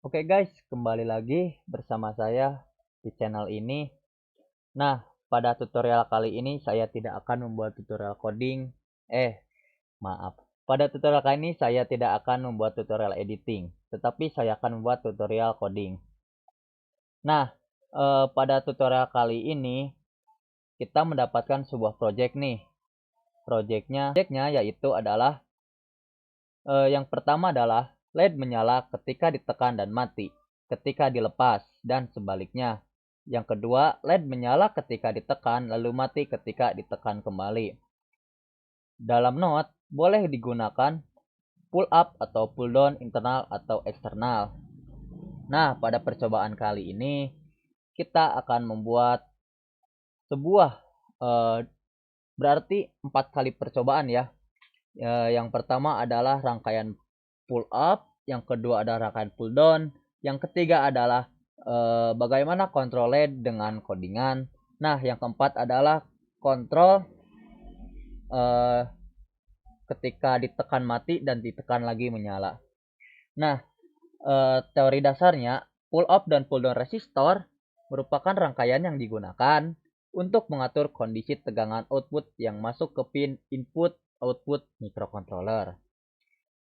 Oke guys, kembali lagi bersama saya di channel ini. Nah, pada tutorial kali ini saya tidak akan membuat tutorial coding. Maaf. Pada tutorial kali ini saya tidak akan membuat tutorial editing, tetapi saya akan membuat tutorial coding. Nah, pada tutorial kali ini kita mendapatkan sebuah project nih. Projectnya yaitu adalah yang pertama adalah LED menyala ketika ditekan dan mati ketika dilepas, dan sebaliknya. Yang kedua, LED menyala ketika ditekan lalu mati ketika ditekan kembali. Dalam Note, boleh digunakan pull up atau pull down internal atau eksternal. Nah, pada percobaan kali ini kita akan membuat sebuah berarti 4 kali percobaan ya. Yang pertama adalah rangkaian pull up, yang kedua adalah rangkaian pull down, yang ketiga adalah bagaimana kontrol LED dengan codingan. Nah, yang keempat adalah kontrol ketika ditekan mati dan ditekan lagi menyala. Nah, teori dasarnya pull up dan pull down resistor merupakan rangkaian yang digunakan untuk mengatur kondisi tegangan output yang masuk ke pin input output microcontroller.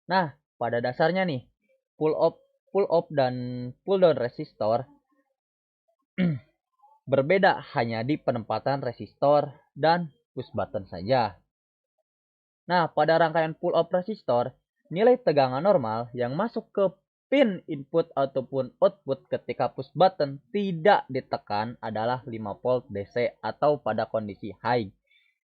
Nah, pada dasarnya nih, pull up dan pull down resistor berbeda hanya di penempatan resistor dan push button saja. Nah, pada rangkaian pull up resistor, nilai tegangan normal yang masuk ke pin input ataupun output ketika push button tidak ditekan adalah 5 volt DC atau pada kondisi high.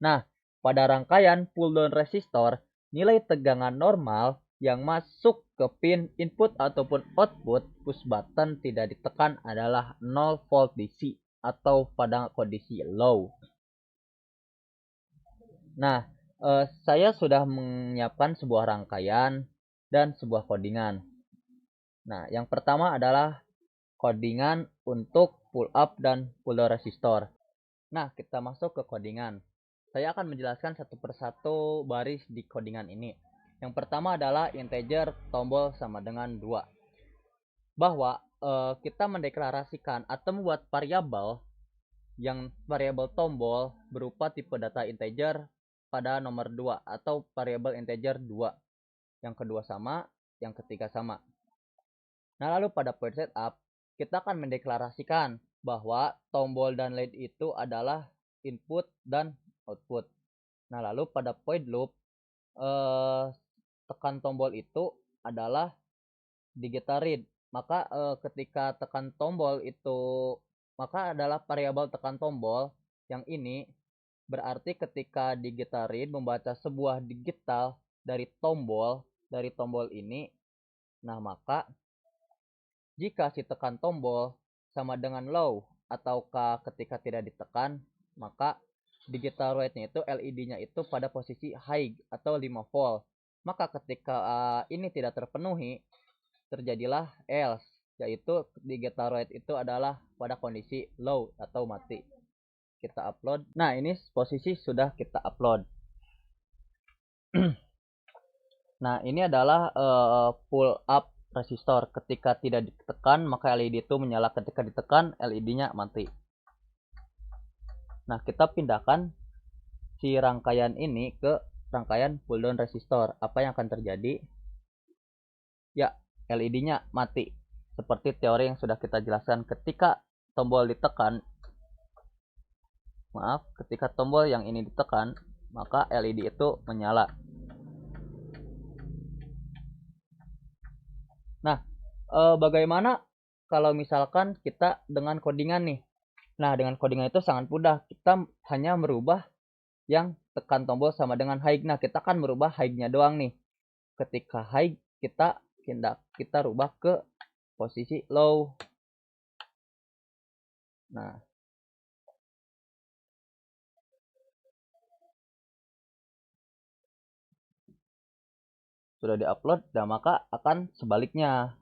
Nah, pada rangkaian pull down resistor, nilai tegangan normal yang masuk ke pin input ataupun output push button tidak ditekan adalah 0 volt DC atau pada kondisi low. Nah, saya sudah menyiapkan sebuah rangkaian dan sebuah codingan. Nah, yang pertama adalah codingan untuk pull up dan pull down resistor. Nah, kita masuk ke codingan. Saya akan menjelaskan satu persatu baris di codingan ini. Yang pertama adalah integer tombol sama dengan 2. Bahwa kita mendeklarasikan atau membuat variabel yang variabel tombol berupa tipe data integer pada nomor 2 atau variabel integer 2. Yang kedua sama, yang ketiga sama. Nah, lalu pada point setup kita akan mendeklarasikan bahwa tombol dan LED itu adalah input dan output. Nah, lalu pada point loop tekan tombol itu adalah digital read. Maka ketika tekan tombol itu, maka adalah variabel tekan tombol yang ini berarti ketika digital read membaca sebuah digital dari tombol ini. Nah, maka jika si tekan tombol sama dengan low ataukah ketika tidak ditekan, maka digital read-nya itu LED-nya itu pada posisi high atau 5 volt. Maka ketika ini tidak terpenuhi, terjadilah else, yaitu digital read itu adalah pada kondisi low atau mati. Kita upload. Nah, ini posisi sudah kita upload. Nah, ini adalah pull up resistor. Ketika tidak ditekan, maka LED itu menyala. Ketika ditekan, LED-nya mati. Nah, kita pindahkan si rangkaian ini ke rangkaian pull down resistor. Apa yang akan terjadi? Ya, LED-nya mati. Seperti teori yang sudah kita jelaskan, ketika tombol ditekan, ketika tombol yang ini ditekan, maka LED itu menyala. Nah, bagaimana kalau misalkan kita dengan codingan nih? Nah, dengan codingan itu sangat mudah. Kita hanya merubah yang tekan tombol sama dengan high. Nah, kita akan merubah high-nya doang nih. Ketika high, kita rubah ke posisi low. Nah, sudah diupload, dan maka akan sebaliknya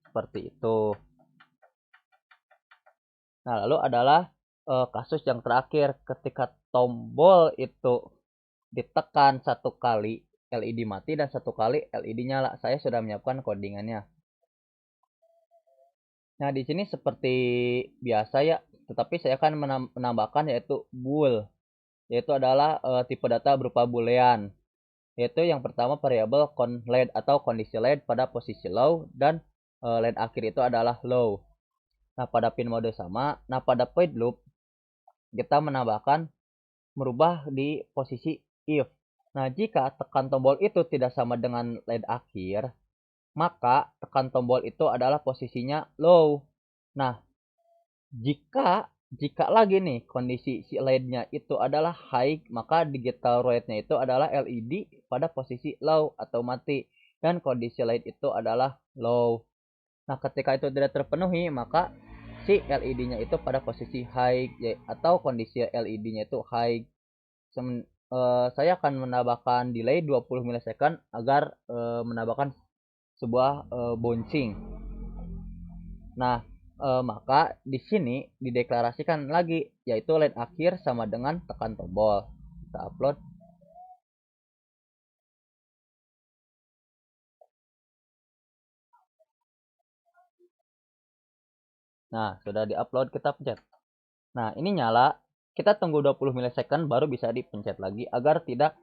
seperti itu. Nah, lalu adalah kasus yang terakhir, ketika tombol itu ditekan satu kali, LED mati, dan satu kali LED nyala. Saya sudah menyiapkan codingannya. Nah, di sini seperti biasa ya, tetapi saya akan menambahkan yaitu bool, yaitu adalah tipe data berupa boolean, yaitu yang pertama variabel lead atau kondisi lead pada posisi low dan lead akhir itu adalah low. Nah, pada pin mode sama. Nah, pada void loop kita menambahkan merubah di posisi if. Nah, jika tekan tombol itu tidak sama dengan lead akhir, maka tekan tombol itu adalah posisinya low. Nah, jika jika lagi nih kondisi si LED-nya itu adalah high, maka digital rate-nya itu adalah LED pada posisi low atau mati dan kondisi light itu adalah low. Nah, ketika itu tidak terpenuhi, maka si LED-nya itu pada posisi high atau kondisi LED-nya itu high. Saya akan menambahkan delay 20 milisecond agar menambahkan sebuah bouncing. Nah, maka di sini dideklarasikan lagi yaitu line akhir sama dengan tekan tombol. Kita upload. Nah, sudah diupload, kita pencet. Nah, ini nyala. Kita tunggu 20 milisecond baru bisa dipencet lagi agar tidak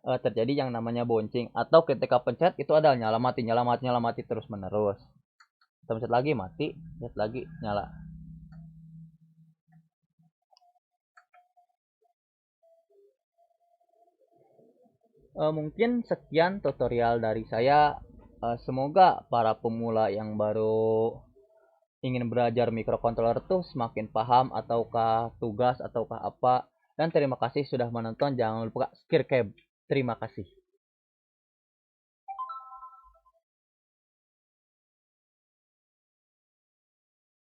terjadi yang namanya bouncing atau ketika pencet itu ada nyala mati terus menerus. Kita pencet lagi mati, pencet lagi nyala. Mungkin sekian tutorial dari saya. Semoga para pemula yang baru ingin belajar mikrokontroler tuh semakin paham ataukah tugas ataukah apa. Dan terima kasih sudah menonton. Jangan lupa subscribe. Terima kasih.